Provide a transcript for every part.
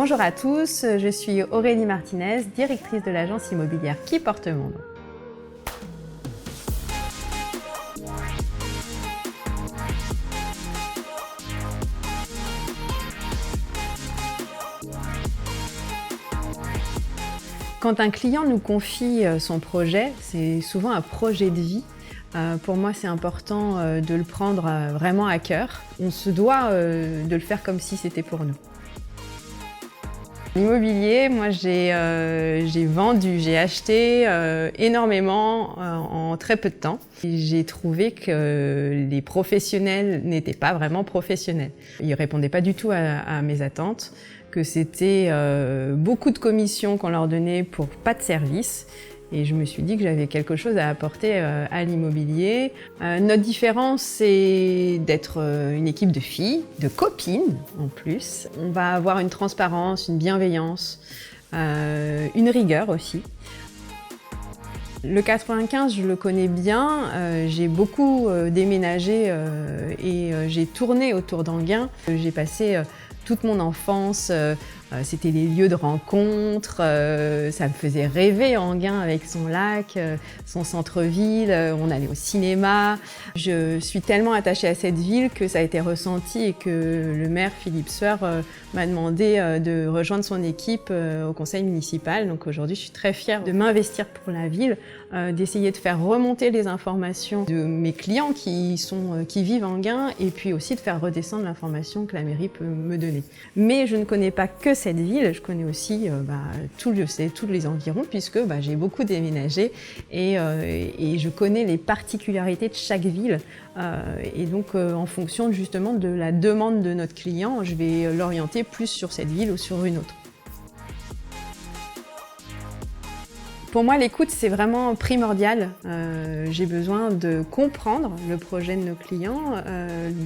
Bonjour à tous, je suis Aurélie Martinez, directrice de l'agence immobilière Qui porte mon nom. Quand un client nous confie son projet, c'est souvent un projet de vie. Pour moi, c'est important de le prendre vraiment à cœur. On se doit de le faire comme si c'était pour nous. L'immobilier, moi j'ai acheté énormément en très peu de temps. J'ai trouvé que les professionnels n'étaient pas vraiment professionnels. Ils ne répondaient pas du tout à mes attentes, que c'était beaucoup de commissions qu'on leur donnait pour pas de service. Et je me suis dit que j'avais quelque chose à apporter à l'immobilier. Notre différence, c'est d'être une équipe de filles, de copines en plus. On va avoir une transparence, une bienveillance, une rigueur aussi. Le 95, je le connais bien. J'ai beaucoup déménagé et j'ai tourné autour d'Enghien. J'ai passé toute mon enfance, c'était les lieux de rencontre, ça me faisait rêver Enghien avec son lac, son centre-ville, on allait au cinéma. Je suis tellement attachée à cette ville que ça a été ressenti et que le maire Philippe Sueur m'a demandé de rejoindre son équipe au conseil municipal. Donc aujourd'hui, je suis très fière de m'investir pour la ville, d'essayer de faire remonter les informations de mes clients qui vivent à Enghien et puis aussi de faire redescendre l'information que la mairie peut me donner. Mais je ne connais pas que cette ville, je connais aussi tous les environs puisque j'ai beaucoup déménagé et je connais les particularités de chaque ville. Et donc en fonction justement de la demande de notre client, je vais l'orienter plus sur cette ville ou sur une autre. Pour moi, l'écoute, c'est vraiment primordial. J'ai besoin de comprendre le projet de nos clients,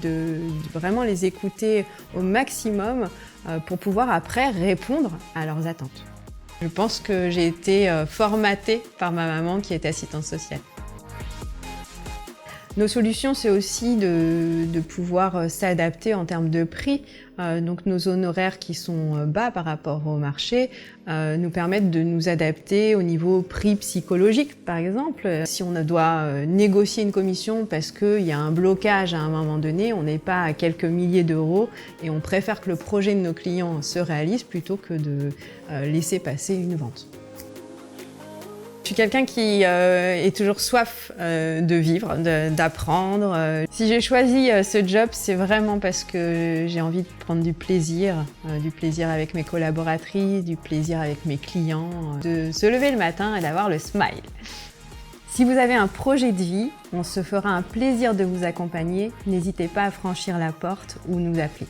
de vraiment les écouter au maximum pour pouvoir après répondre à leurs attentes. Je pense que j'ai été formatée par ma maman qui est assistante sociale. Nos solutions, c'est aussi de pouvoir s'adapter en termes de prix. Donc nos honoraires qui sont bas par rapport au marché nous permettent de nous adapter au niveau prix psychologique, par exemple. Si on doit négocier une commission parce qu'il y a un blocage à un moment donné, on n'est pas à quelques milliers d'euros et on préfère que le projet de nos clients se réalise plutôt que de laisser passer une vente. Je suis quelqu'un qui est toujours soif de vivre, d'apprendre. Si j'ai choisi ce job, c'est vraiment parce que j'ai envie de prendre du plaisir avec mes collaboratrices, du plaisir avec mes clients, de se lever le matin et d'avoir le smile. Si vous avez un projet de vie, on se fera un plaisir de vous accompagner. N'hésitez pas à franchir la porte ou nous appeler.